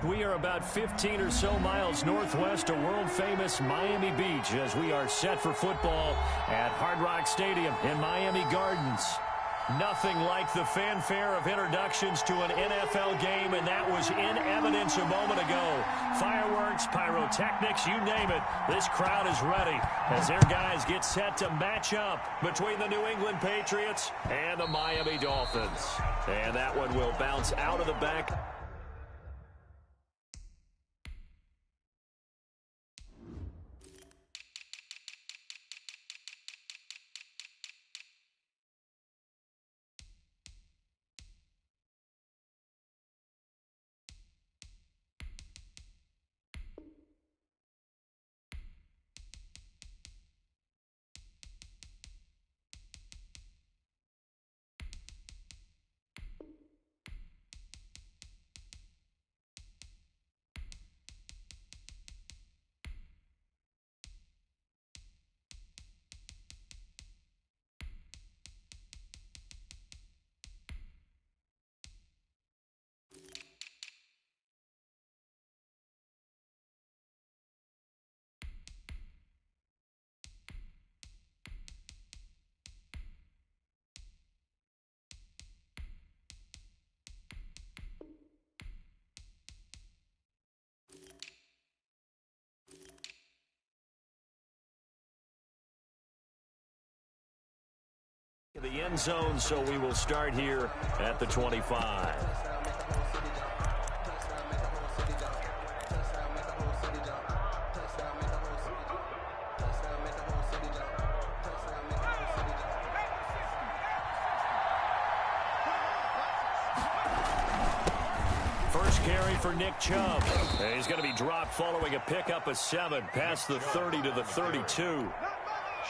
We are about 15 or so miles northwest of world-famous Miami Beach as we are set for football at Hard Rock Stadium in Miami Gardens. Nothing like the fanfare of introductions to an NFL game, and that was in evidence a moment ago. Fireworks, pyrotechnics, you name it. This crowd is ready as their guys get set to match up between the New England Patriots and the Miami Dolphins. And that one will bounce out of the back. The end zone, so we will start here at the 25. First carry for Nick Chubb. And he's going to be dropped following a pickup of 7 past the 30 to the 32.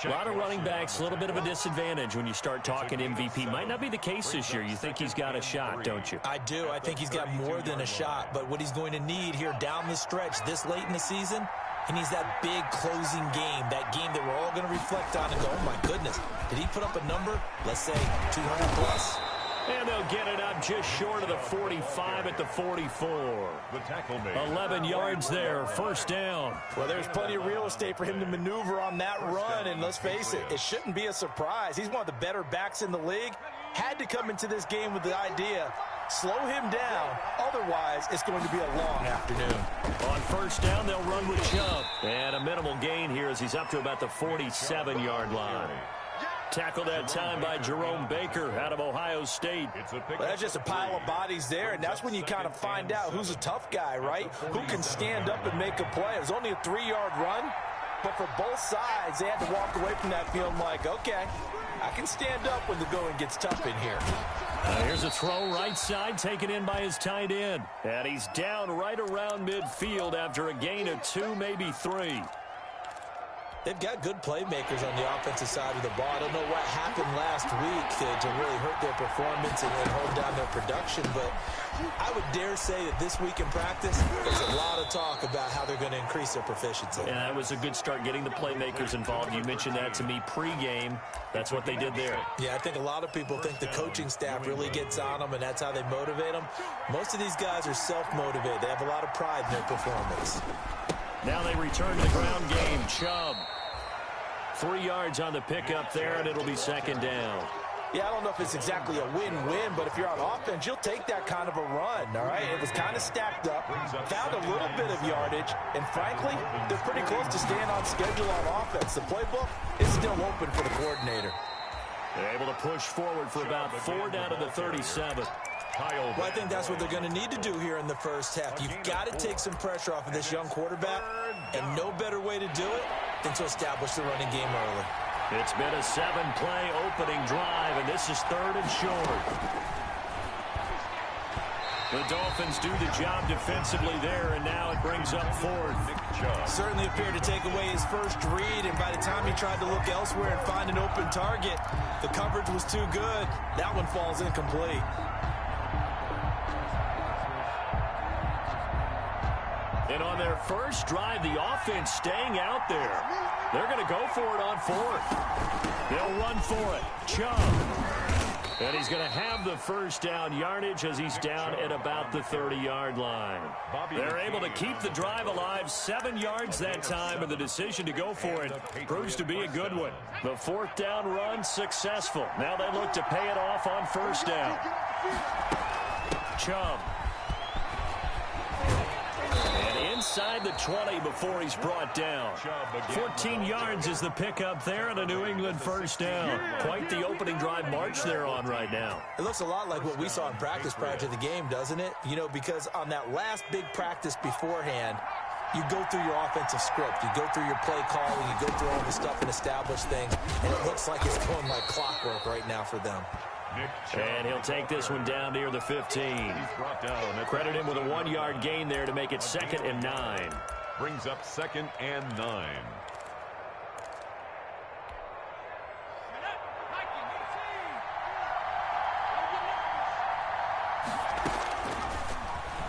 A lot of running backs, a little bit of a disadvantage when you start talking MVP. Might not be the case this year. You think he's got a shot, don't you? I do. I think he's got more than a shot. But what he's going to need here down the stretch this late in the season, he needs that big closing game, that game that we're all going to reflect on and go, oh, my goodness, did he put up a number, let's say, 200 plus? And they'll get it up just short of the 45 at the 44. 11 yards there, first down. Well, there's plenty of real estate for him to maneuver on that run, and let's face it, it shouldn't be a surprise. He's one of the better backs in the league. Had to come into this game with the idea, slow him down, otherwise it's going to be a long afternoon. On first down, they'll run with Chubb. And a minimal gain here as he's up to about the 47-yard line. Tackled that time by Jerome Baker out of Ohio State. Well, that's just a pile of bodies there, and that's when you kind of find out who's a tough guy, right? Who can stand up and make a play. It was only a 3-yard run, but for both sides, they had to walk away from that feeling like, okay, I can stand up when the going gets tough in here. Here's a throw right side, taken in by his tight end. And he's down right around midfield after a gain of 2, maybe 3. They've got good playmakers on the offensive side of the ball. I don't know what happened last week to really hurt their performance and hold down their production, but I would dare say that this week in practice, there's a lot of talk about how they're going to increase their proficiency. And that was a good start, getting the playmakers involved. You mentioned that to me pregame. That's what they did there. Yeah, I think a lot of people think the coaching staff really gets on them, and that's how they motivate them. Most of these guys are self-motivated. They have a lot of pride in their performance. Now they return to the ground game. Chubb, 3 yards on the pickup there, and it'll be second down. Yeah, I don't know if it's exactly a win-win, but if you're on offense, you'll take that kind of a run, all right? It was kind of stacked up, found a little bit of yardage, and frankly, they're pretty close to staying on schedule on offense. The playbook is still open for the coordinator. They're able to push forward for about 4 down to the 37. Well, I think that's what they're going to need to do here in the first half. You've got to take some pressure off of this young quarterback, and no better way to do it than to establish the running game early. It's been a 7-play opening drive, and this is 3rd and short. The Dolphins do the job defensively there, and now it brings up 4th. Certainly appeared to take away his first read, and by the time he tried to look elsewhere and find an open target, the coverage was too good. That one falls incomplete. And on their first drive, the offense staying out there. They're going to go for it on fourth. They'll run for it. Chubb. And he's going to have the first down yardage as he's down at about the 30-yard line. They're able to keep the drive alive, 7 yards that time, and the decision to go for it proves to be a good one. The fourth down run successful. Now they look to pay it off on first down. Chubb. And inside the 20 before he's brought down. 14 yards is the pickup there and a New England first down. Quite the opening drive march they're on right now. It looks a lot like what we saw in practice prior to the game, doesn't it? You know, because on that last big practice beforehand, you go through your offensive script. You go through your play calling. You go through all the stuff and establish things. And it looks like it's going like clockwork right now for them. And he'll take this one down near the 15. Credit him with a 1-yard gain there to make it 2nd and 9. Brings up 2nd and 9.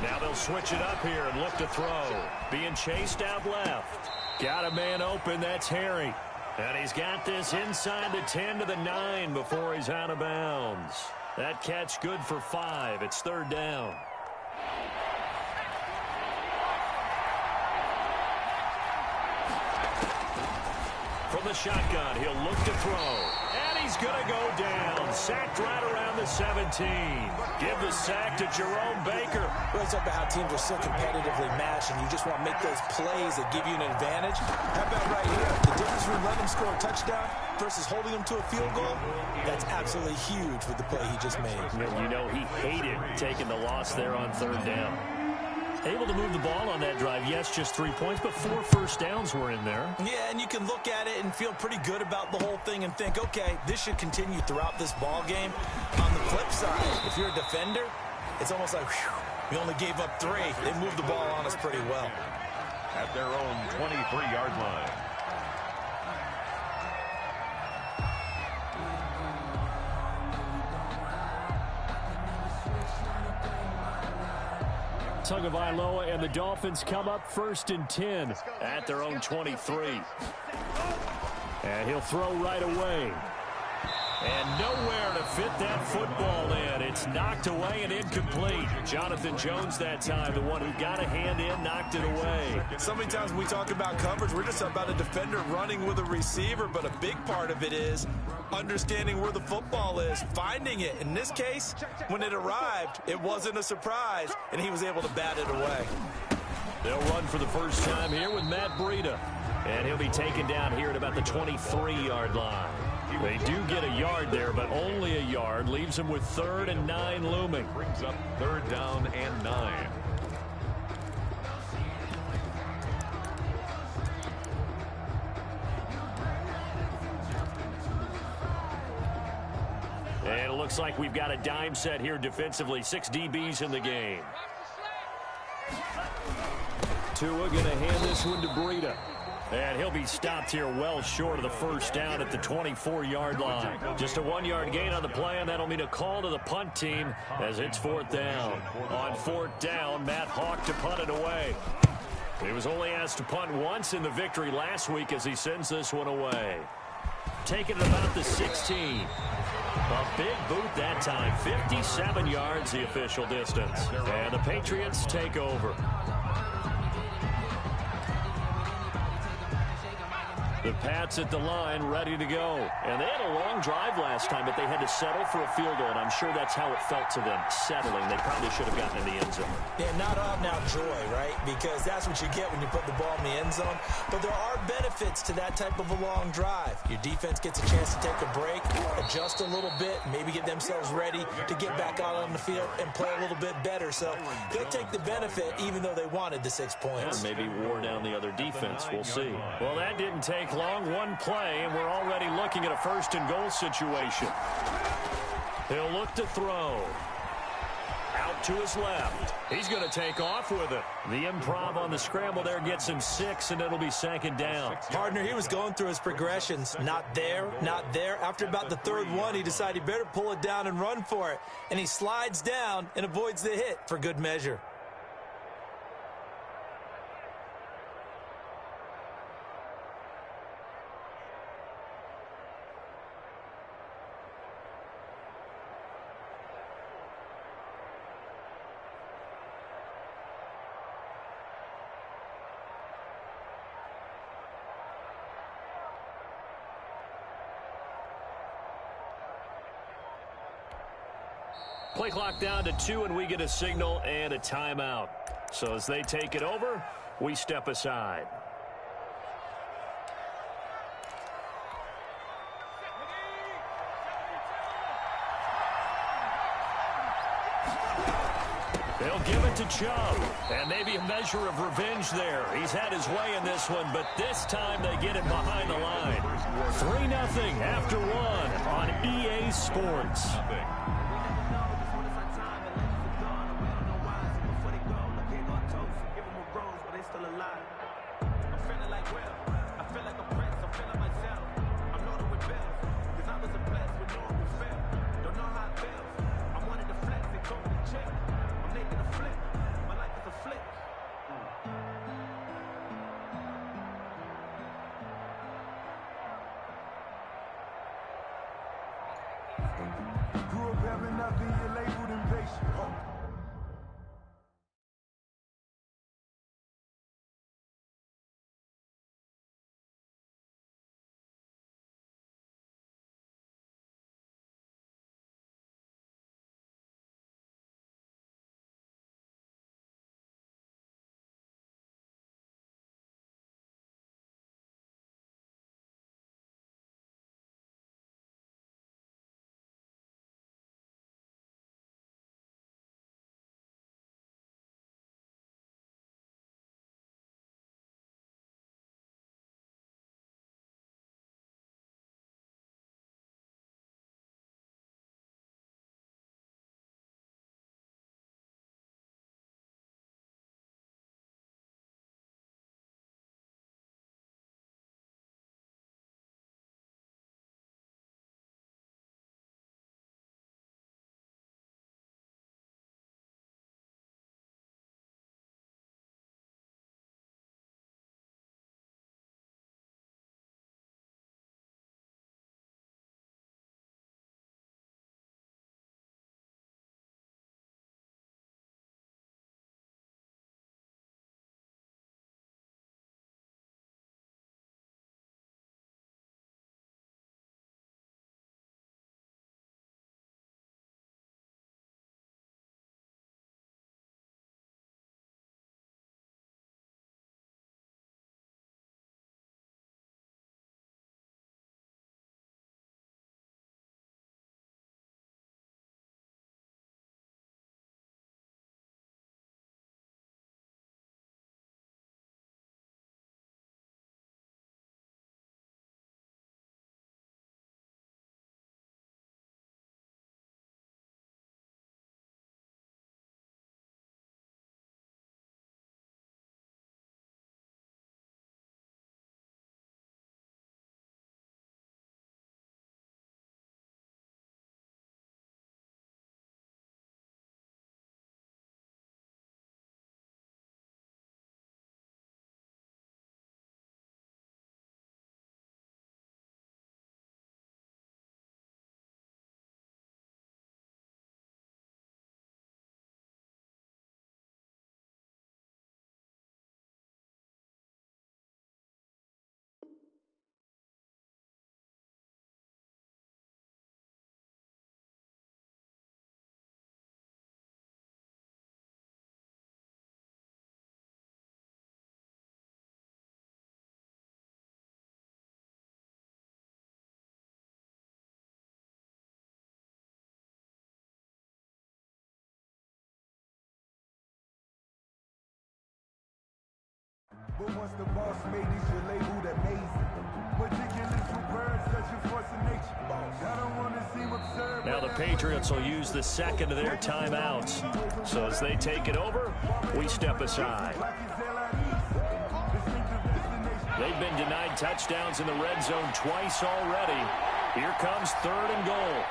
Now they'll switch it up here and look to throw. Being chased out left. Got a man open. That's Harry. And he's got this inside the 10 to the 9 before he's out of bounds. That catch good for 5. It's 3rd down. From the shotgun, he'll look to throw. And he's going to go down. Sacked right around the 17. Give the sack to Jerome Baker. We're talking about how teams are so competitively matched, and you just want to make those plays that give you an advantage. How about right here? The difference between letting them score a touchdown versus holding them to a field goal, that's absolutely huge with the play he just made. You know, he hated taking the loss there on 3rd down. Able to move the ball on that drive. Yes, just 3 points, but 4 first downs were in there. Yeah, and you can look at it and feel pretty good about the whole thing and think, okay, this should continue throughout this ball game. On the flip side, if you're a defender, it's almost like, whew, we only gave up 3. They moved the ball on us pretty well. At their own 23-yard line. Tagovailoa and the Dolphins come up 1st and 10 at their own 23. And he'll throw right away. And nowhere to fit that football in. It's knocked away and incomplete. Jonathan Jones that time, the one who got a hand in, knocked it away. So many times when we talk about coverage, we're just about a defender running with a receiver, but a big part of it is understanding where the football is, finding it. In this case, when it arrived, it wasn't a surprise, and he was able to bat it away. They'll run for the first time here with Matt Breida. And he'll be taken down here at about the 23-yard line. They do get a yard there, but only a yard. Leaves them with 3rd and 9 looming. Brings up 3rd down and 9. And it looks like we've got a dime set here defensively. 6 DBs in the game. Tua going to hand this one to Breida. And he'll be stopped here well short of the first down at the 24-yard line. Just a 1-yard gain on the play, and that'll mean a call to the punt team as it's 4th down. On 4th down, Matt Hawk to punt it away. He was only asked to punt once in the victory last week as he sends this one away. Taking it about the 16. A big boot that time. 57 yards the official distance. And the Patriots take over. The Pats at the line, ready to go. And they had a long drive last time, but they had to settle for a field goal, and I'm sure that's how it felt to them, settling. They probably should have gotten in the end zone. Yeah, not out now joy, right? Because that's what you get when you put the ball in the end zone. But there are benefits to that type of a long drive. Your defense gets a chance to take a break, adjust a little bit, maybe get themselves ready to get back out on the field and play a little bit better. So they'll take the benefit even though they wanted the 6 points. Yeah, maybe wore down the other defense. We'll see. Well, that didn't take long. One play, and we're already looking at a 1st and goal situation. He'll look to throw. Out to his left. He's going to take off with it. The improv on the scramble there gets him 6, and it'll be 2nd down. Partner, he was going through his progressions. Not there, not there. After about the 3rd one, he decided he better pull it down and run for it. And he slides down and avoids the hit for good measure. Play clock down to 2, and we get a signal and a timeout. So as they take it over, we step aside. They'll give it to Chubb, and maybe a measure of revenge there. He's had his way in this one, but this time they get him behind the line. 3-0 after 1 on EA Sports. Grew up having nothing, you're labeled impatient. But once the boss made this, your labeled amazing. Meticulous with birds, such a force of nature. I don't want to seem absurd. Now the Patriots will use the second of their timeouts. So as they take it over, we step aside. They've been denied touchdowns in the red zone twice already. Here comes 3rd and goal.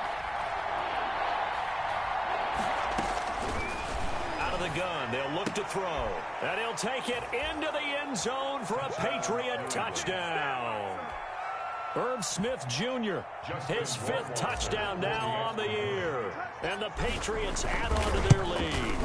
Out of the gun, they'll look to throw. And he'll take it into the end zone for a Patriot touchdown. Irv Smith Jr., his 5th touchdown now on the year. And the Patriots add on to their lead.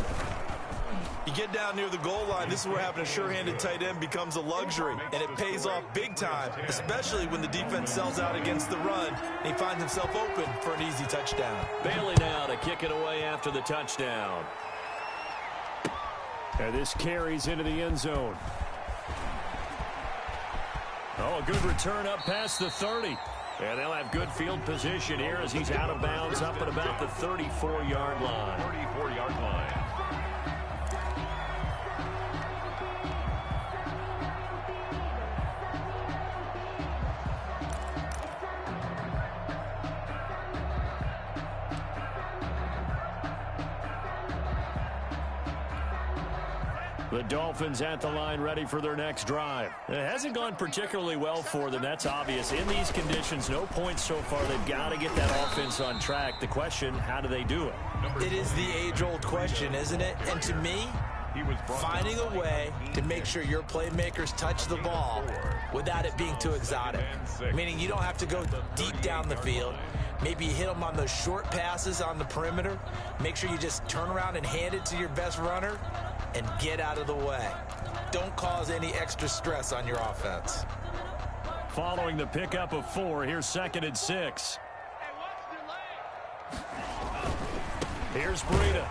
You get down near the goal line, this is where having a sure-handed tight end becomes a luxury, and it pays off big time, especially when the defense sells out against the run, and he finds himself open for an easy touchdown. Bailey now to kick it away after the touchdown. And this carries into the end zone. Oh, a good return up past the 30. And they'll have good field position here as he's out of bounds up at about the 34-yard line. 34-yard line. The Dolphins at the line ready for their next drive. It hasn't gone particularly well for them. That's obvious. In these conditions, no points so far. They've got to get that offense on track. The question, how do they do it? It is the age-old question, isn't it? And to me, finding a way to make sure your playmakers touch the ball without it being too exotic. Meaning you don't have to go deep down the field. Maybe you hit them on those short passes on the perimeter. Make sure you just turn around and hand it to your best runner and get out of the way. Don't cause any extra stress on your offense. Following the pickup of 4, here's 2nd and 6. Here's Breida.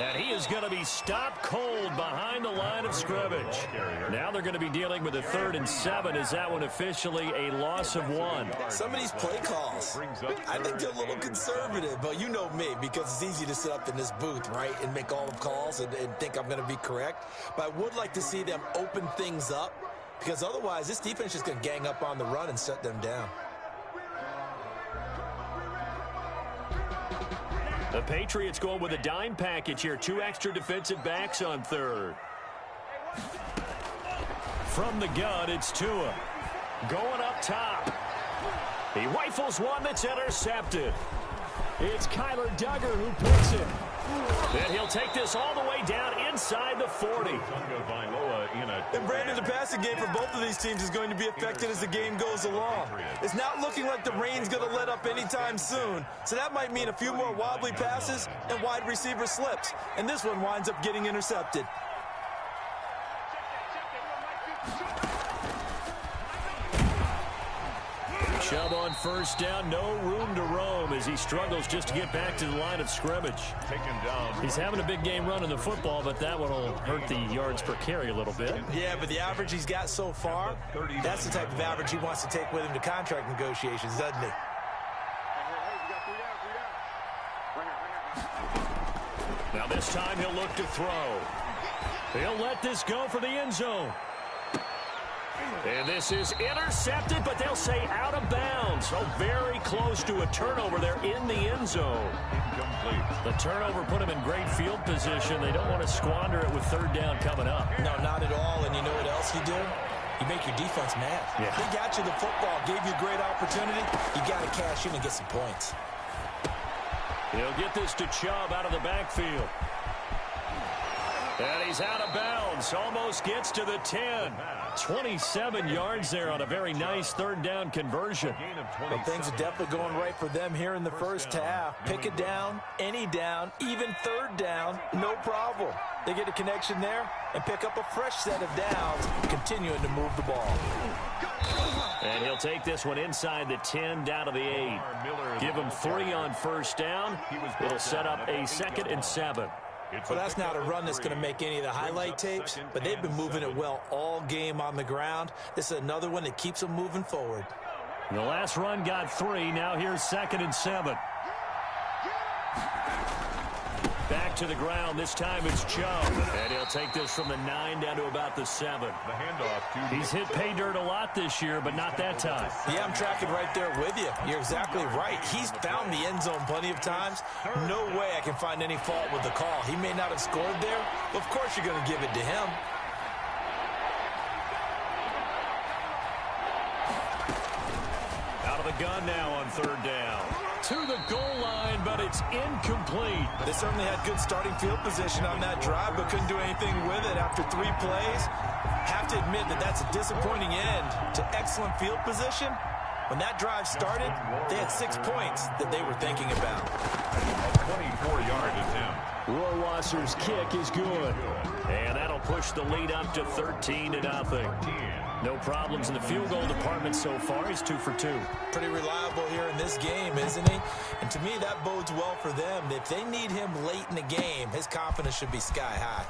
And he is going to be stopped cold behind the line of scrimmage. Now they're going to be dealing with a 3rd and 7. Is that one officially a loss of 1? Some of these play calls, I think they're a little conservative, but you know me, because it's easy to sit up in this booth, right, and make all the calls and think I'm going to be correct. But I would like to see them open things up, because otherwise this defense is going to gang up on the run and shut them down. The Patriots going with a dime package here. 2 extra defensive backs on 3rd. From the gun, it's Tua. Going up top. He rifles one that's intercepted. It's Kyler Duggar who picks it. And he'll take this all the way down inside the 40. And Brandon, the passing game for both of these teams is going to be affected as the game goes along. It's not looking like the rain's going to let up anytime soon, so that might mean a few more wobbly passes and wide receiver slips. And this one winds up getting intercepted. Chubb on 1st down, no room to roam as he struggles just to get back to the line of scrimmage. Taken down. He's having a big game running the football, but that one will hurt the yards per carry a little bit. Yeah, but the average he's got so far, that's the type of average he wants to take with him to contract negotiations, doesn't he? Now this time he'll look to throw. He'll let this go for the end zone. And this is intercepted, but they'll say out of bounds. So very close to a turnover there in the end zone. Incomplete. The turnover put them in great field position. They don't want to squander it with 3rd down coming up. No, not at all. And you know what else you do? You make your defense mad. Yeah. They got you the football, gave you a great opportunity. You got to cash in and get some points. He'll get this to Chubb out of the backfield. And he's out of bounds. Almost gets to the 10. 27 yards there on a very nice 3rd down conversion. But things are definitely going right for them here in the first half. Pick it down, any down, even 3rd down, no problem. They get a connection there and pick up a fresh set of downs, continuing to move the ball. And he'll take this one inside the 10 down to the 8. Give him 3 on 1st down. It'll set up a 2nd and 7. Well, that's not a run that's going to make any of the highlight tapes, but they've been moving it well all game on the ground. This is another one that keeps them moving forward. The last run got 3. Now here's 2nd and 7. Back to the ground. This time it's Chubb. And he'll take this from the 9 down to about the 7. The handoff to He's hit pay dirt a lot this year, but not that time. Yeah, I'm tracking right there with you. You're exactly right. He's found the end zone plenty of times. No way I can find any fault with the call. He may not have scored there, but of course you're going to give it to him. Out of the gun now on 3rd down. To the goal line, but it's incomplete. They certainly had good starting field position on that drive, but couldn't do anything with it after 3 plays. Have to admit that that's a disappointing end to excellent field position. When that drive started, they had 6 points that they were thinking about. a 24-yard attempt. Rohrwasser's kick is good. And that'll push the lead up to 13-0. No problems in the field goal department so far. He's 2 for 2. Pretty reliable here in this game, isn't he? And to me, that bodes well for them. If they need him late in the game, his confidence should be sky high.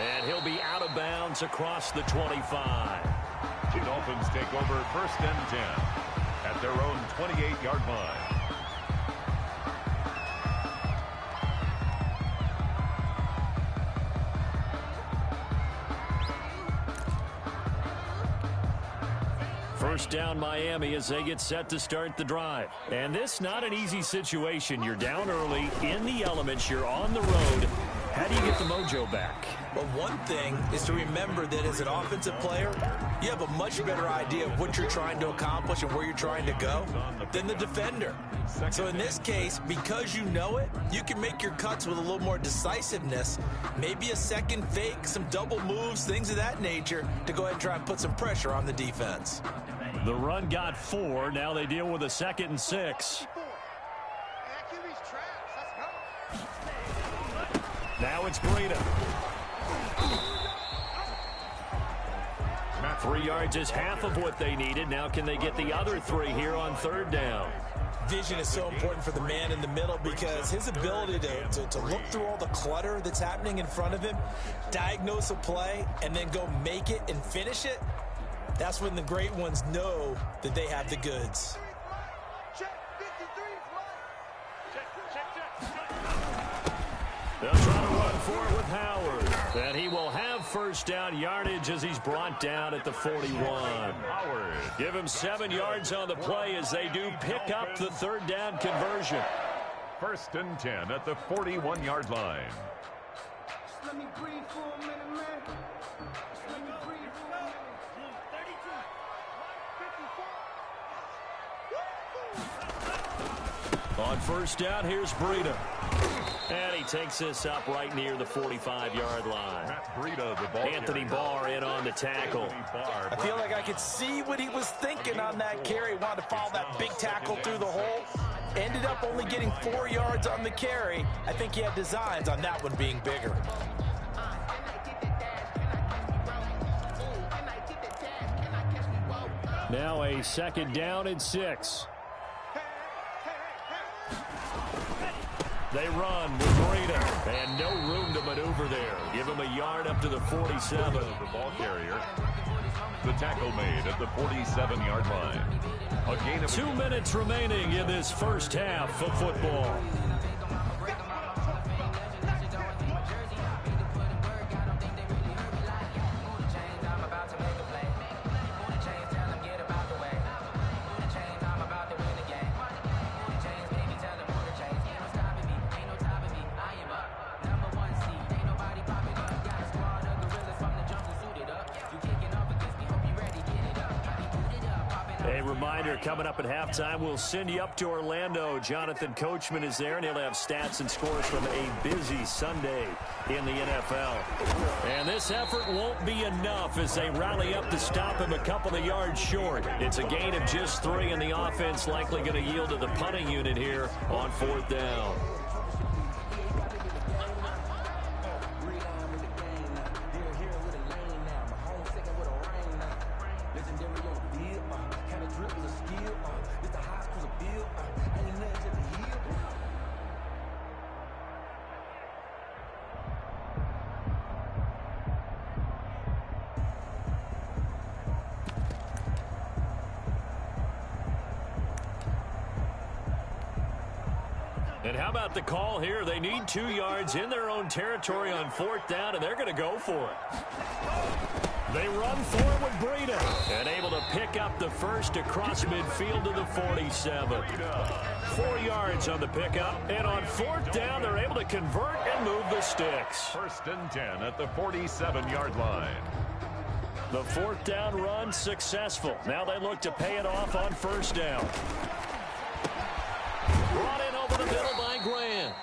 And he'll be out of bounds across the 25. The Dolphins take over 1st and 10 at their own 28-yard line. First down Miami as they get set to start the drive. And this not an easy situation. You're down early, in the elements, you're on the road. How do you get the mojo back? Well, one thing is to remember that as an offensive player, you have a much better idea of what you're trying to accomplish and where you're trying to go than the defender. So in this case, because you know it, you can make your cuts with a little more decisiveness, maybe a second fake, some double moves, things of that nature, to go ahead and try and put some pressure on the defense. The run got 4. Now they deal with a 2nd and 6. Now it's Breida. 3 yards is half of what they needed. Now can they get the other 3 here on 3rd down? Vision is so important for the man in the middle because his ability to look through all the clutter that's happening in front of him, diagnose a play, and then go make it and finish it, that's when the great ones know that they have the goods. They'll try to run for it with Howard. And he will have first down yardage as he's brought down at the 41. Howard. Give him 7 yards on the play as they do pick up the 3rd down conversion. 1st and 10 at the 41-yard line. Just let me breathe for a minute, man. Just let me breathe for a minute. 32. On first down, here's Breida. And he takes this up right near the 45-yard line. Matt Breida, the ball Anthony Barr in on the tackle. I feel like I could see what he was thinking on that carry. He wanted to follow that big tackle through the hole. Ended up only getting 4 yards on the carry. I think he had designs on that one being bigger. Now a 2nd down and 6. They run with Breida, and no room to maneuver there. Give him a yard up to the 47. The ball carrier. The tackle made at the 47-yard line. A gain of 2 minutes remaining in this first half of football. Reminder, coming up at halftime, we'll send you up to Orlando. Jonathan Coachman is there, and he'll have stats and scores from a busy Sunday in the NFL. And this effort won't be enough as they rally up to stop him a couple of yards short. It's a gain of just 3, and the offense likely going to yield to the punting unit here on 4th down. And how about the call here? They need 2 yards in their own territory on 4th down, and they're going to go for it. They run for it with Breida, and able to pick up the first across midfield to the 47. 4 yards on the pickup, and on 4th down, they're able to convert and move the sticks. 1st and 10 at the 47-yard line. The 4th down run successful. Now they look to pay it off on 1st down. Brought in over the middle by Grant.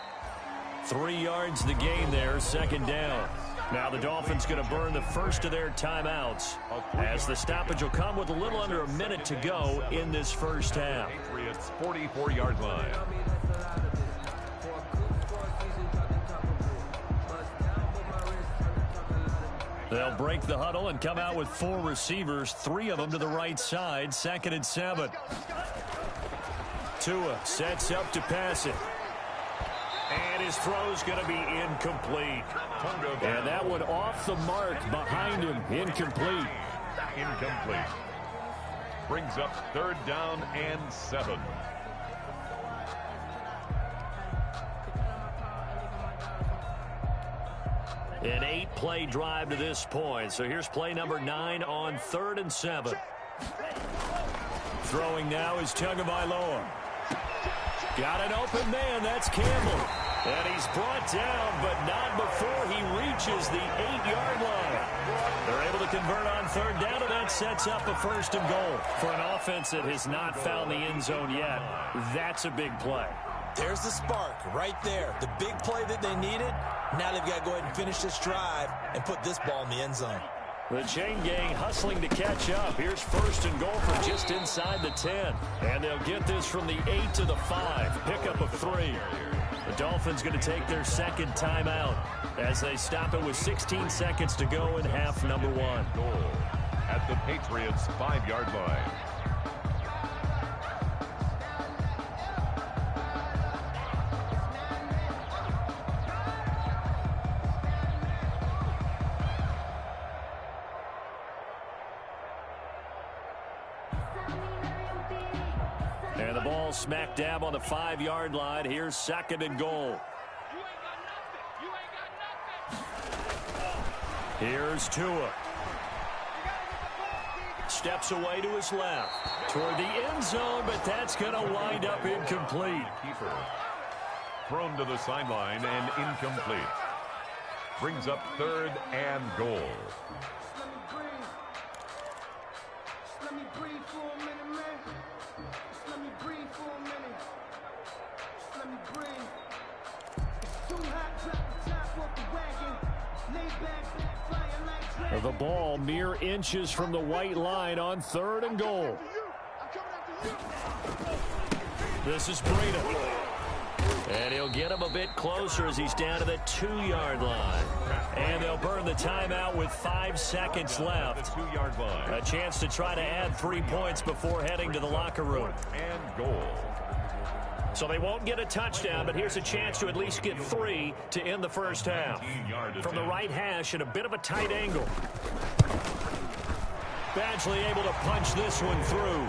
3 yards the gain there, 2nd down. Now the Dolphins going to burn the first of their timeouts as the stoppage will come with a little under a minute to go in this first half. Patriots 44-yard line. They'll break the huddle and come out with 4 receivers, 3 of them to the right side, 2nd and 7. Tua sets up to pass it. And his throw's going to be incomplete. And that one off the mark behind him. Incomplete. Incomplete. Brings up 3rd down and 7. An 8-play drive to this point. So here's play number 9 on 3rd and 7. Throwing now is Tagovailoa. Got an open man. That's Campbell. And he's brought down, but not before he reaches the 8-yard line. They're able to convert on 3rd down, and that sets up a 1st and goal. For an offense that has not found the end zone yet, that's a big play. There's the spark right there. The big play that they needed. Now they've got to go ahead and finish this drive and put this ball in the end zone. The chain gang hustling to catch up. Here's 1st and goal from just inside the 10. And they'll get this from the 8 to the 5. Pickup of 3. The Dolphins going to take their 2nd timeout as they stop it with 16 seconds to go in half number 1. Goal at the Patriots' 5-yard line. And the ball smack dab on the 5-yard line. Here's 2nd and goal. Here's Tua. Steps away to his left. Toward the end zone, but that's going to wind up incomplete. Keeper. Thrown to the sideline and incomplete. Brings up 3rd and goal. The ball mere inches from the white line on 3rd and goal. This is Breida. And he'll get him a bit closer as he's down to the 2-yard line. And they'll burn the timeout with 5 seconds left. 2-yard line. A chance to try to add 3 points before heading to the locker room. And goal. So they won't get a touchdown, but here's a chance to at least get 3 to end the first half. From the right hash at a bit of a tight angle. Badgley able to punch this one through.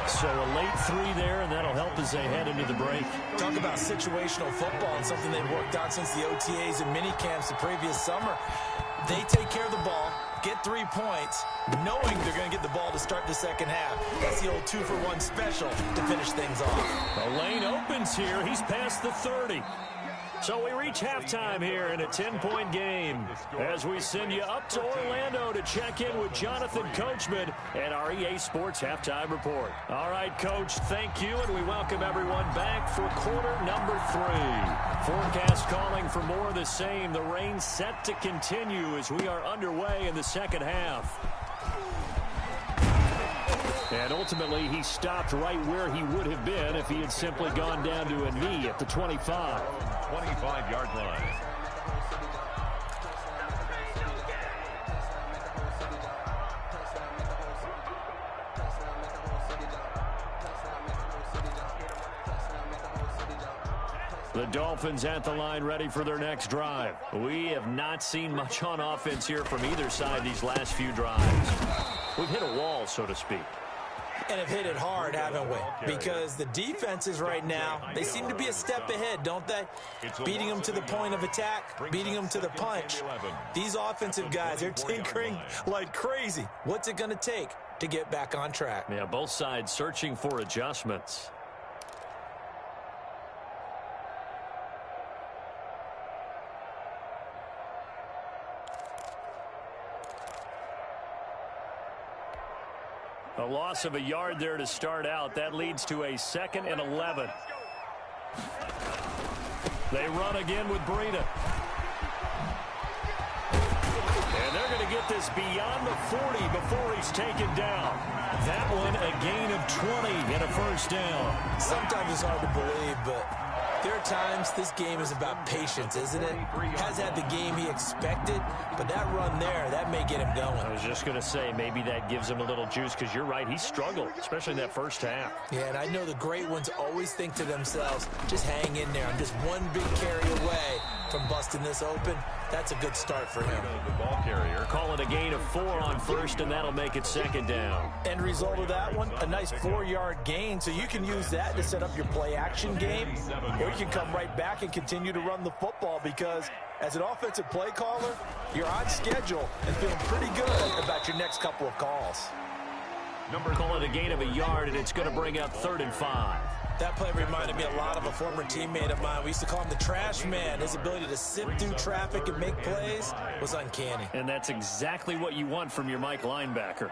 So a late 3 there, and that'll help as they head into the break. Talk about situational football and something they've worked out since the OTAs and mini camps the previous summer. They take care of the ball, get 3 points, knowing they're going to get the ball to start the second half. That's the old 2-for-1 special to finish things off. The lane opens here. He's past the 30. So we reach halftime here in a 10-point game as we send you up to Orlando to check in with Jonathan Coachman and our EA Sports Halftime Report. All right, Coach, thank you, and we welcome everyone back for quarter number 3. Forecast calling for more of the same. The rain set to continue as we are underway in the second half. And ultimately, he stopped right where he would have been if he had simply gone down to a knee at the 25. 25-yard line. The Dolphins at the line ready for their next drive. We have not seen much on offense here from either side these last few drives. We've hit a wall, so to speak. And have hit it hard, haven't we? Because the defenses right now, they seem to be a step ahead, don't they? Beating them to the point of attack, beating them to the punch. These offensive guys, they're tinkering like crazy. What's it going to take to get back on track? Yeah, both sides searching for adjustments. A loss of a yard there to start out. That leads to a 2nd and 11. They run again with Breida. And they're going to get this beyond the 40 before he's taken down. That one a gain of 20 and a first down. Sometimes it's hard to believe, but There are times this game is about patience, isn't it? Has had the game he expected, but that run there, that may get him going. I was just going to say, maybe that gives him a little juice, because you're right, he struggled, especially in that first half. Yeah, and I know the great ones always think to themselves, just hang in there. I'm just one big carry away from busting this open. That's a good start for him. The ball carrier. Call it a gain of 4 on first, and that'll make it second down. End result of that one, a nice 4-yard gain, so you can use that to set up your play-action game, or you can come right back and continue to run the football, because as an offensive play caller, you're on schedule and feeling pretty good about your next couple of calls. Call it a gain of a yard, and it's going to bring up 3rd and 5. That play reminded me a lot of a former teammate of mine. We used to call him the trash man. His ability to sift through traffic and make plays was uncanny. And that's exactly what you want from your Mike linebacker.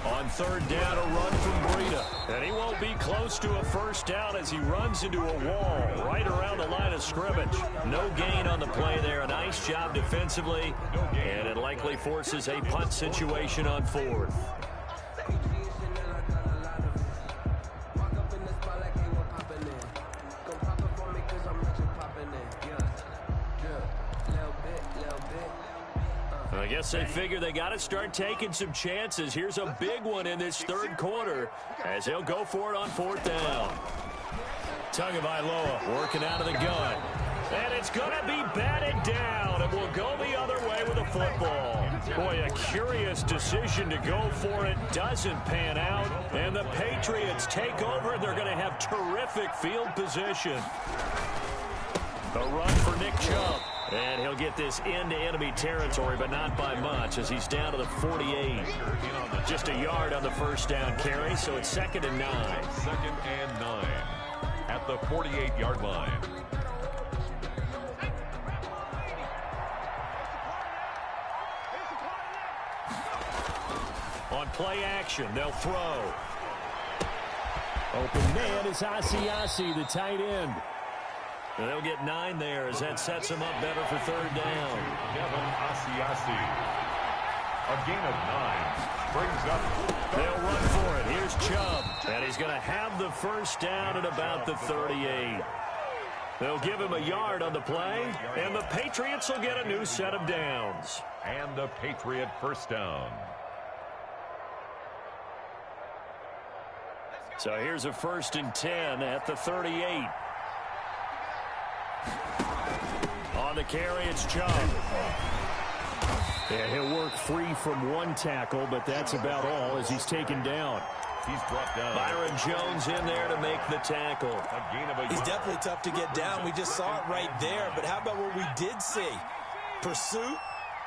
On 3rd down, a run from Breida. And he won't be close to a first down as he runs into a wall right around the line of scrimmage. No gain on the play there. A nice job defensively. And it likely forces a punt situation on 4th. I guess they figure they got to start taking some chances. Here's a big one in this 3rd quarter as he'll go for it on 4th down. Tagovailoa working out of the gun. And it's going to be batted down. It will go the other way with a football. Boy, a curious decision to go for it. Doesn't pan out. And the Patriots take over. They're going to have terrific field position. A run for Nick Chubb. And he'll get this into enemy territory, but not by much, as he's down to the 48. Just a yard on the first down carry, so it's 2nd and 9. 2nd and 9 at the 48-yard line. On play action, they'll throw. Open man is Asiasi, the tight end. And they'll get 9 there as that sets them up better for 3rd down. Devin Asiasi. A gain of 9 brings up. They'll run for it. Here's Chubb. And he's going to have the first down at about the 38. They'll give him a yard on the play, and the Patriots will get a new set of downs. And the Patriot first down. So here's a 1st and 10 at the 38. On the carry, it's Chubb. Yeah, he'll work free from 1 tackle, but that's about all as he's taken down. He's brought down. Byron Jones in there to make the tackle. A gain of a He's yard. definitely tough to get down. We just saw it right there. But how about what we did see? Pursuit,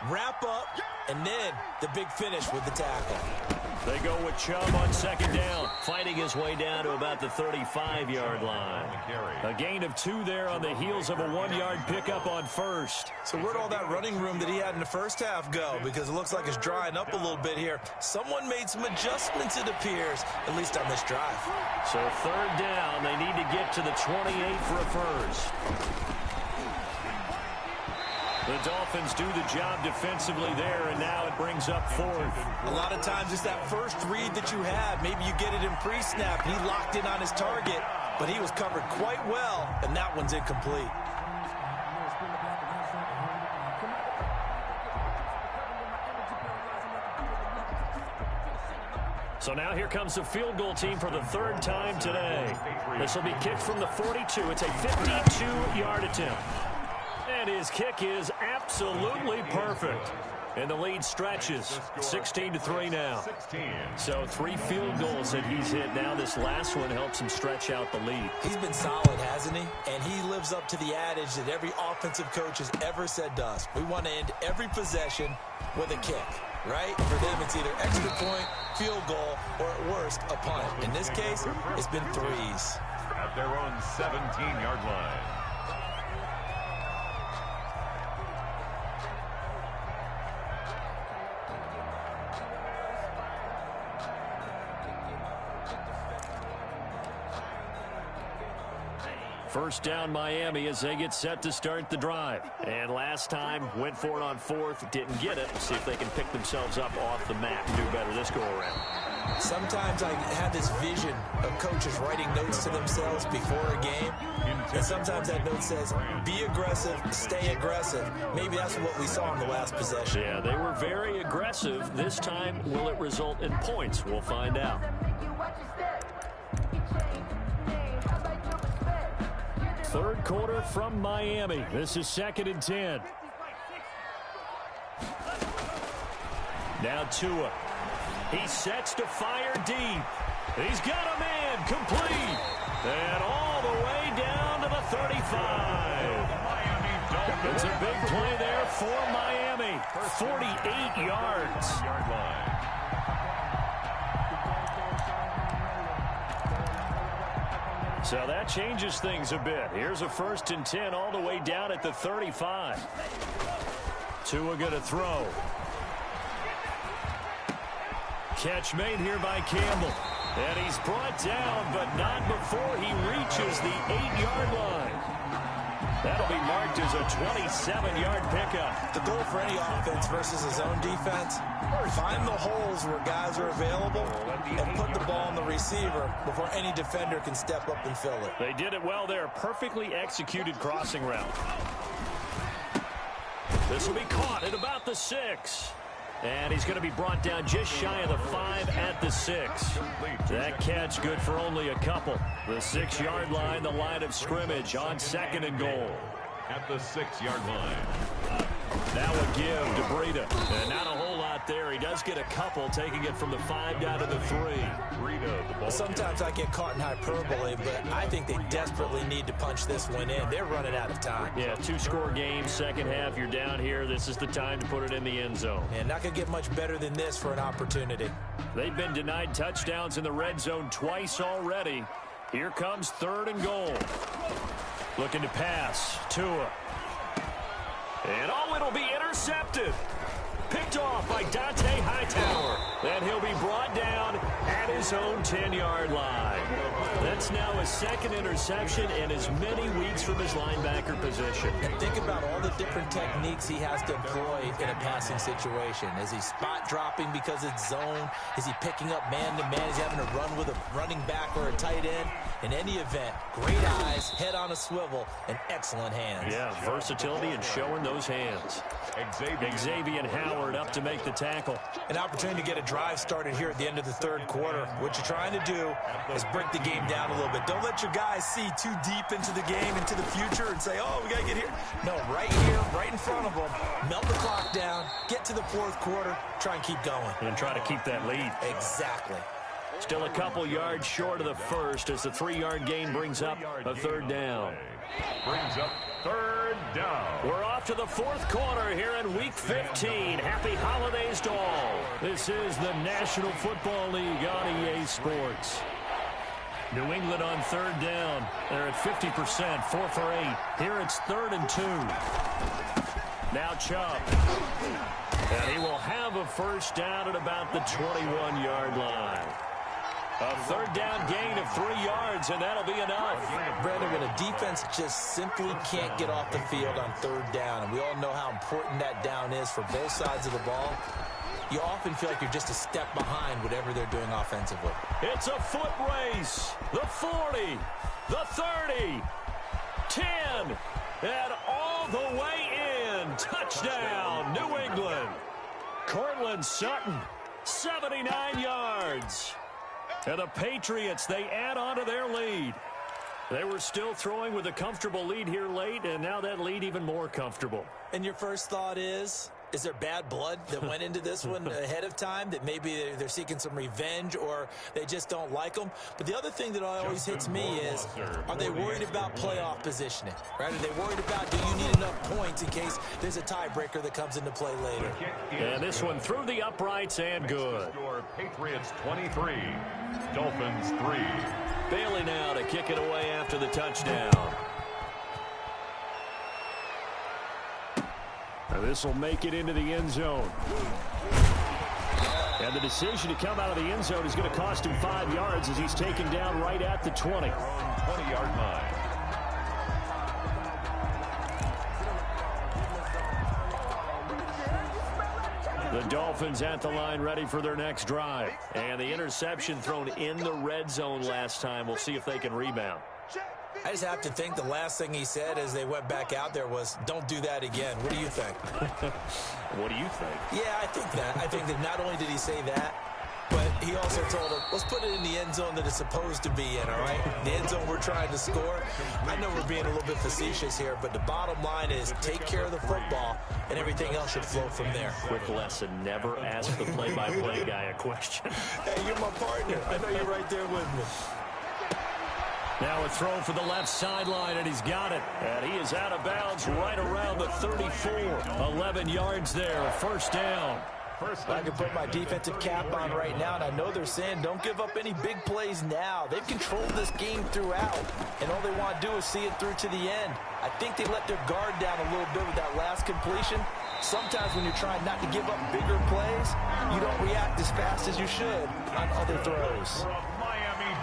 wrap up, and then the big finish with the tackle. They go with Chubb on 2nd down, fighting his way down to about the 35-yard line. A gain of 2 there on the heels of a 1-yard pickup on 1st. So where'd all that running room that he had in the first half go? Because it looks like it's drying up a little bit here. Someone made some adjustments, it appears, at least on this drive. So 3rd down, they need to get to the 28 for a first. The Dolphins do the job defensively there, and now it brings up 4th. A lot of times it's that first read that you have. Maybe you get it in pre-snap. He locked in on his target, but he was covered quite well, and that one's incomplete. So now here comes the field goal team for the 3rd time today. This will be kicked from the 42. It's a 52-yard attempt. And his kick is absolutely perfect. And the lead stretches 16-3 now. So 3 field goals that he's hit now. This last one helps him stretch out the lead. He's been solid, hasn't he? And he lives up to the adage that every offensive coach has ever said to us. We want to end every possession with a kick, right? For them, it's either extra point, field goal, or at worst, a punt. In this case, it's been 3s. At their own 17-yard line. First down Miami as they get set to start the drive. And last time, went for it on 4th, didn't get it. See if they can pick themselves up off the mat and do better this go around. Sometimes I have this vision of coaches writing notes to themselves before a game, and sometimes that note says, be aggressive, stay aggressive. Maybe that's what we saw in the last possession. Yeah, they were very aggressive. This time, will it result in points? We'll find out. Third quarter from Miami. This is 2nd and 10. Now Tua. He sets to fire deep. He's got a man complete. And all the way down to the 35. It's a big play there for Miami. 48 yards. So that changes things a bit. Here's a 1st and 10 all the way down at the 35. Tua going to throw. Catch made here by Campbell. And he's brought down, but not before he reaches the 8-yard line. That'll be marked as a 27-yard pickup. The goal for any offense versus his own defense, find the holes where guys are available and put the ball on the receiver before any defender can step up and fill it. They did it well there. Perfectly executed crossing route. This will be caught at about the 6. And he's going to be brought down just shy of the 5 at the 6. That catch good for only a couple. The 6-yard line, the line of scrimmage on 2nd and goal. At the 6-yard line. That would give to Breida. And not a whole lot there. He does get a couple, taking it from the 5 down to the 3. Sometimes I get caught in hyperbole, but I think they desperately need to punch this one in. They're running out of time. Yeah, 2-score game, second half. You're down here. This is the time to put it in the end zone. And not going to get much better than this for an opportunity. They've been denied touchdowns in the red zone twice already. Here comes 3rd and goal. Looking to pass. Tua. And it'll be intercepted. Picked off by Dante Hightower. And he'll be brought down at his own 10-yard line. That's now his 2nd interception in as many weeks from his linebacker position. And think about all the different techniques he has to employ in a passing situation. Is he spot dropping because it's zone? Is he picking up man-to-man? Is he having to run with a running back or a tight end? In any event, great eyes, head on a swivel, and excellent hands. Yeah, versatility and showing those hands. Xavier Howard up to make the tackle. An opportunity to get a drive started here at the end of the 3rd quarter. What you're trying to do is break the game down a little bit. Don't let your guys see too deep into the game, into the future, and say, oh, we got to get here. No, right here, right in front of them. Melt the clock down, get to the 4th quarter, try and keep going. And try to keep that lead. Exactly. Still a couple yards short of the 1st as the 3-yard gain brings up a 3rd down. Brings up 3rd down. We're off to the 4th quarter here in Week 15. Happy holidays to all. This is the National Football League on EA Sports. New England on 3rd down. They're at 50%, 4 for 8. Here it's 3rd and 2. Now Chubb. And he will have a 1st down at about the 21-yard line. A 3rd down gain of 3 yards, and that'll be enough. Brandon, when a defense just simply can't get off the field on 3rd down, and we all know how important that down is for both sides of the ball, you often feel like you're just a step behind whatever they're doing offensively. It's a foot race. The 40, the 30, 10, and all the way in. Touchdown, New England. Cortland Sutton, 79 yards. And the Patriots, they add on to their lead. They were still throwing with a comfortable lead here late, and now that lead even more comfortable. And your first thought is there bad blood that went into this one ahead of time, that maybe they're seeking some revenge or they just don't like them? But the other thing that always hits me is, are they worried about playoff positioning? Right? Are they worried about, do you need enough points in case there's a tiebreaker that comes into play later? And this one through the uprights and good. Patriots 23, Dolphins 3. Bailey now to kick it away after the touchdown. And this will make it into the end zone. And the decision to come out of the end zone is going to cost him 5 yards as he's taken down right at the 20. 20-yard line. The Dolphins at the line ready for their next drive. And the interception thrown in the red zone last time. We'll see if they can rebound. I just have to think the last thing he said as they went back out there was, don't do that again. What do you think? What do you think? Yeah, I think that. I think that not only did he say that, but he also told him, let's put it in the end zone that it's supposed to be in, all right? The end zone we're trying to score. I know we're being a little bit facetious here, but the bottom line is take care of the football, and everything else should flow from there. Quick lesson, never ask the play-by-play guy a question. Hey, you're my partner. I know you're right there with me. Now a throw for the left sideline, and he's got it. And he is out of bounds right around the 34. 11 yards there, first down. I can put my defensive cap on right now, and I know they're saying don't give up any big plays now. They've controlled this game throughout, and all they want to do is see it through to the end. I think they let their guard down a little bit with that last completion. Sometimes when you're trying not to give up bigger plays, you don't react as fast as you should on other throws.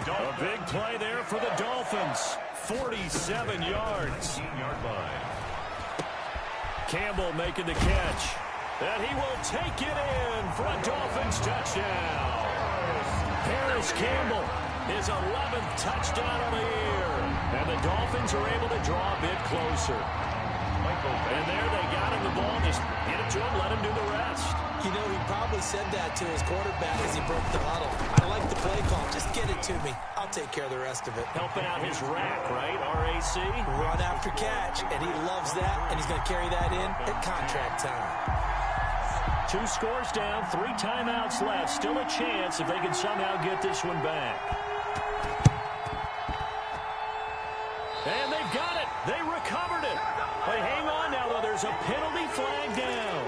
A big play there for the Dolphins. 47 yards. Campbell making the catch. And he will take it in for a Dolphins touchdown. Paris Campbell, his 11th touchdown of the year. And the Dolphins are able to draw a bit closer. And there they got him the ball. Just get it to him, let him do the rest. You know, he probably said that to his quarterback as he broke the huddle. I like the play call. Just get it to me. I'll take care of the rest of it. Helping out his rack, right? RAC. Run after catch, and he loves that, and he's going to carry that in at contract time. 2 scores down, 3 timeouts left. Still a chance if they can somehow get this one back. And they've got it. They recovered it. But hang on now, though. There's a penalty flag down.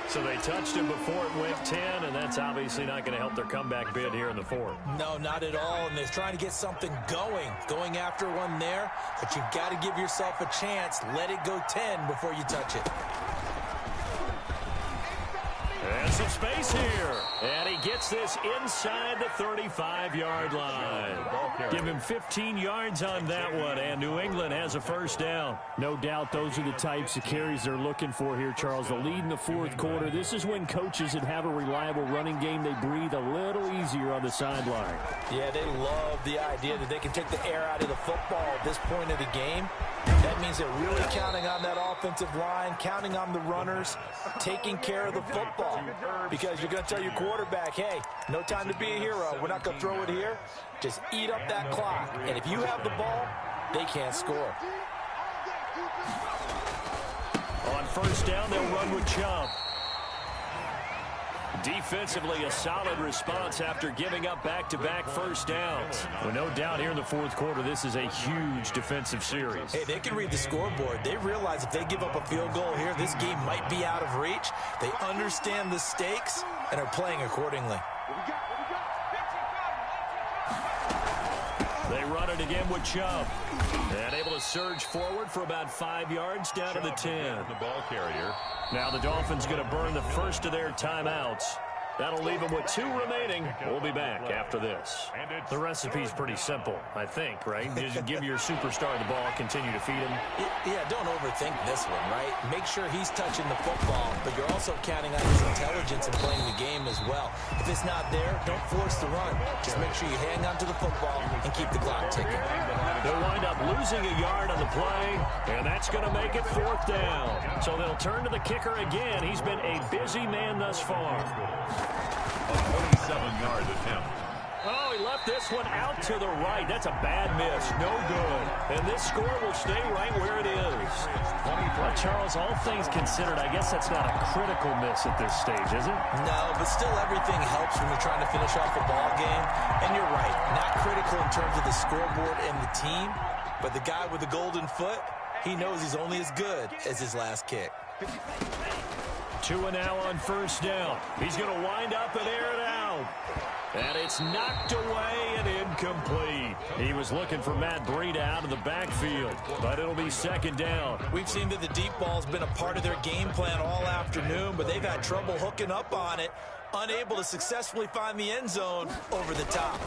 So they touched him before it went 10, and that's obviously not going to help their comeback bid here in the 4th. No, not at all, and they're trying to get something going after one there. But you've got to give yourself a chance. Let it go 10 before you touch it. And some space here. And he gets this inside the 35-yard line. Give him 15 yards on that one, and New England has a first down. No doubt those are the types of carries they're looking for here, Charles. The lead in the 4th quarter. This is when coaches that have a reliable running game, they breathe a little easier on the sideline. Yeah, they love the idea that they can take the air out of the football at this point of the game. That means they're really counting on that offensive line, counting on the runners, taking care of the football. Because you're going to tell your quarterback, hey, no time to be a hero. We're not going to throw it here. Just eat up that clock. And if you have the ball, they can't score. On first down, they'll run with Chubb. Defensively, a solid response after giving up back-to-back first downs. Well, no doubt here in the 4th quarter, this is a huge defensive series. Hey, they can read the scoreboard. They realize if they give up a field goal here, this game might be out of reach. They understand the stakes and are playing accordingly. They run it again with Chubb. And able to surge forward for about 5 yards down to the 10. The ball carrier. Now the Dolphins going to burn the first of their timeouts. That'll leave them with 2 remaining. We'll be back after this. The recipe's pretty simple, I think, right? Just give your superstar the ball, continue to feed him. Yeah, don't overthink this one, right? Make sure he's touching the football, but you're also counting on his intelligence and playing the game as well. If it's not there, don't force the run. Just make sure you hang on to the football and keep the clock ticking. They'll wind up losing a yard on the play, and that's going to make it 4th down. So they'll turn to the kicker again. He's been a busy man thus far. A 27-yard attempt. Oh, he left this one out to the right. That's a bad miss. No good. And this score will stay right where it is. Well, Charles, all things considered, I guess that's not a critical miss at this stage, is it? No, but still everything helps when you're trying to finish off a ball game. And you're right, not critical in terms of the scoreboard and the team, but the guy with the golden foot, he knows he's only as good as his last kick. 2 now on first down. He's going to wind up and air it out. And it's knocked away and incomplete. He was looking for Matt Breida out of the backfield, but it'll be 2nd down. We've seen that the deep ball's been a part of their game plan all afternoon, but they've had trouble hooking up on it, unable to successfully find the end zone over the top.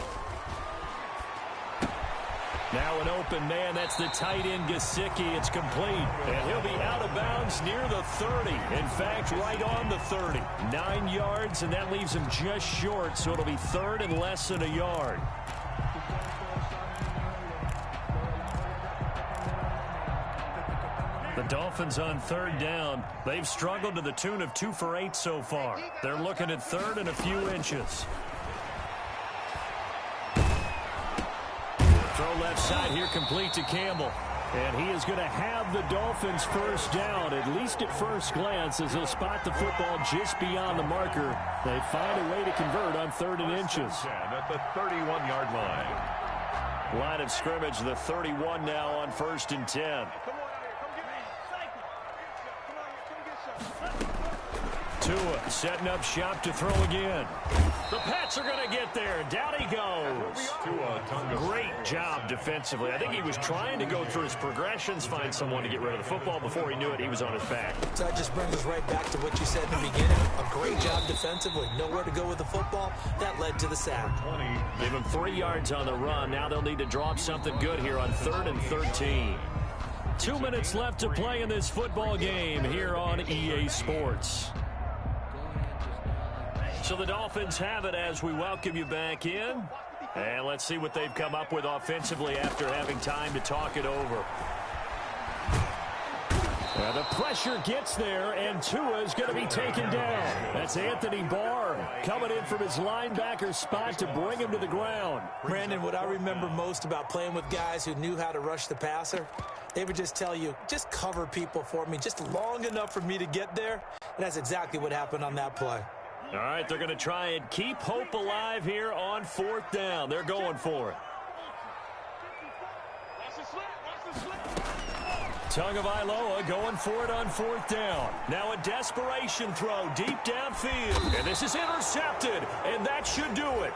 Now an open man. That's the tight end, Gesicki. It's complete. And he'll be out of bounds near the 30. In fact, right on the 30. 9 yards, and that leaves him just short, so it'll be third and less than a yard. The Dolphins on third down. They've struggled to the tune of 2 for 8 so far. They're looking at third and a few inches. Throw left side here, complete to Campbell. And he is going to have the Dolphins first down, at least at first glance, as he'll spot the football just beyond the marker. They find a way to convert on third and inches. At the 31-yard line. Line of scrimmage, the 31 now on 1st and 10. Tua setting up shop to throw again. The Pats are going to get there. Down he goes. Great job defensively. I think he was trying to go through his progressions, find someone to get rid of the football. Before he knew it, he was on his back. So that just brings us right back to what you said in the beginning. A great job defensively. Nowhere to go with the football. That led to the sack. Give him 3 yards on the run. Now they'll need to draw up something good here on 3rd and 13. 2 minutes left to play in this football game here on EA Sports. So the Dolphins have it as we welcome you back in. And let's see what they've come up with offensively after having time to talk it over. The pressure gets there, and Tua is going to be taken down. That's Anthony Barr coming in from his linebacker spot to bring him to the ground. Brandon, what I remember most about playing with guys who knew how to rush the passer, they would just tell you, just cover people for me, just long enough for me to get there. And that's exactly what happened on that play. All right, they're going to try and keep hope alive here on 4th down. They're going for it. Tagovailoa going for it on 4th down. Now a desperation throw deep downfield. And this is intercepted, and that should do it.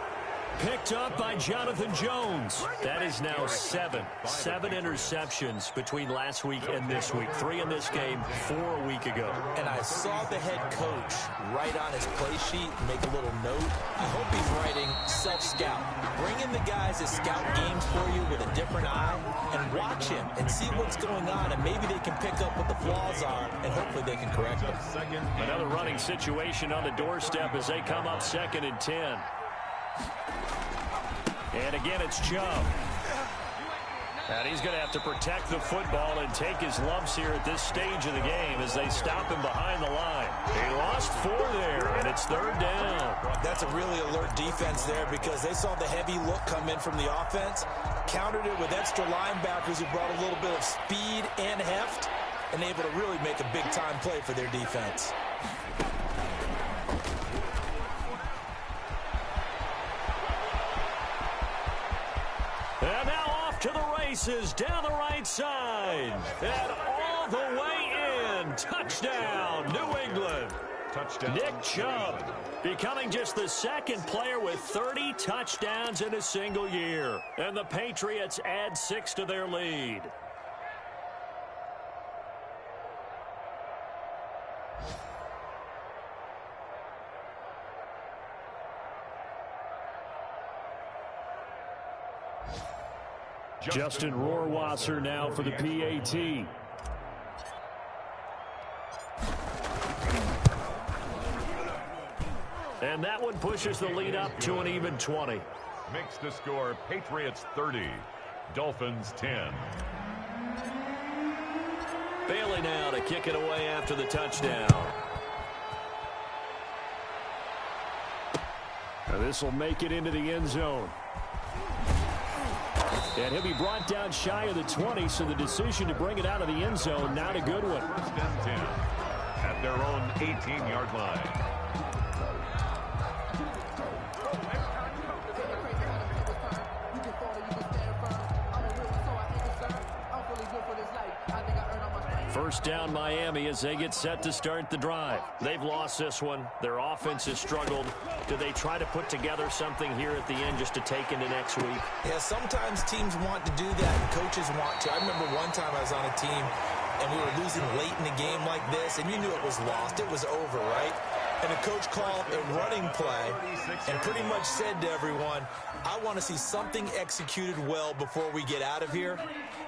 Picked up by Jonathan Jones. That is now 7 interceptions between last week and this week. 3 in this game, 4 a week ago. And I saw the head coach write on his play sheet, make a little note. I hope he's writing self-scout. Bring in the guys that scout games for you with a different eye and watch him and see what's going on, and maybe they can pick up what the flaws are, and hopefully they can correct them. Another running situation on the doorstep as they come up 2nd and 10. And again, it's Chubb. And he's going to have to protect the football and take his lumps here at this stage of the game as they stop him behind the line. He lost 4 there, and it's 3rd down. That's a really alert defense there because they saw the heavy look come in from the offense, countered it with extra linebackers who brought a little bit of speed and heft, and able to really make a big-time play for their defense. And now off to the races down the right side. And all the way in. Touchdown, New England. Touchdown. Nick Chubb becoming just the 2nd player with 30 touchdowns in a single year. And the Patriots add 6 to their lead. Justin Rohrwasser now for the PAT. And that one pushes the lead up to an even 20. Makes the score Patriots 30, Dolphins 10. Bailey now to kick it away after the touchdown. Now this will make it into the end zone. And he'll be brought down shy of the 20, so the decision to bring it out of the end zone, not a good one. 1st and 10 at their own 18-yard line. First down Miami as they get set to start the drive. They've lost this one. Their offense has struggled. Do they try to put together something here at the end just to take into next week? Yeah, sometimes teams want to do that and coaches want to. I remember one time I was on a team and we were losing late in the game like this, and you knew it was lost. It was over, right? And the coach called a running play and pretty much said to everyone, I want to see something executed well before we get out of here.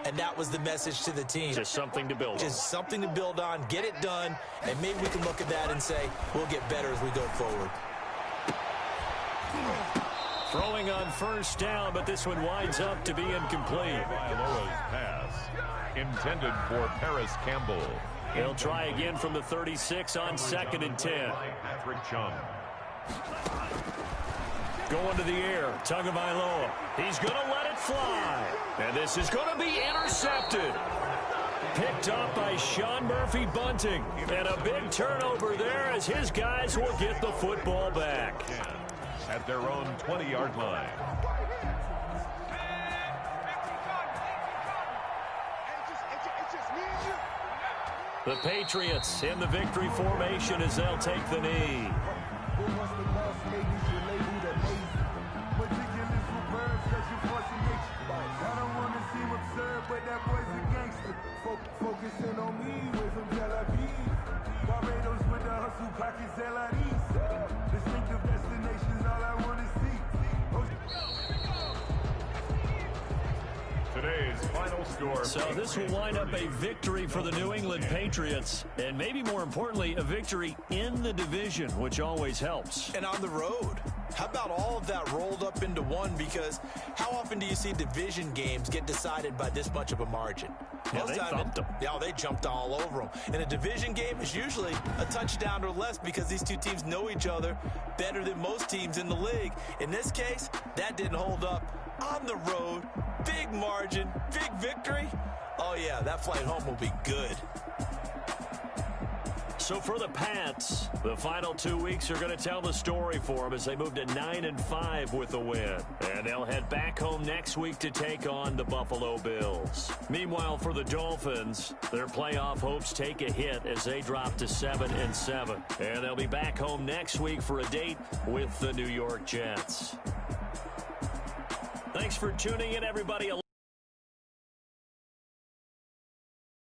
And that was the message to the team. Just something to build on. Just something to build on, get it done, and maybe we can look at that and say, we'll get better as we go forward. Throwing on first down, but this one winds up to be incomplete. Tagovailoa's pass intended for Paris Campbell. He'll try again from the 36 on 2nd and 10. Patrick Chung. Going to the air, Tagovailoa. He's going to let it fly. And this is going to be intercepted. Picked up by Sean Murphy-Bunting. And a big turnover there as his guys will get the football back. At their own 20-yard line. The Patriots in the victory formation as they'll take the knee. Focusing on me with some Tel Aviv. Barbados with the hustle pockets, LIDs. Distinctive destinations, all I want to see. Today's final score. So this will wind up a victory for the New England Patriots, and maybe more importantly, a victory in the division, which always helps. And on the road. How about all of that rolled up into one? Because how often do you see division games get decided by this much of a margin? Yeah, they thumped them. Yeah, they jumped all over them. And a division game is usually a touchdown or less because these two teams know each other better than most teams in the league. In this case, that didn't hold up. On the road, big margin, big victory. Oh, yeah, that flight home will be good. So for the Pats, the final 2 weeks are going to tell the story for them as they move to 9-5 with the win. And they'll head back home next week to take on the Buffalo Bills. Meanwhile, for the Dolphins, their playoff hopes take a hit as they drop to 7-7. And they'll be back home next week for a date with the New York Jets. Thanks for tuning in, everybody.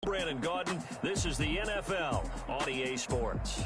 Brandon Gaudin. This is the NFL on EA Sports.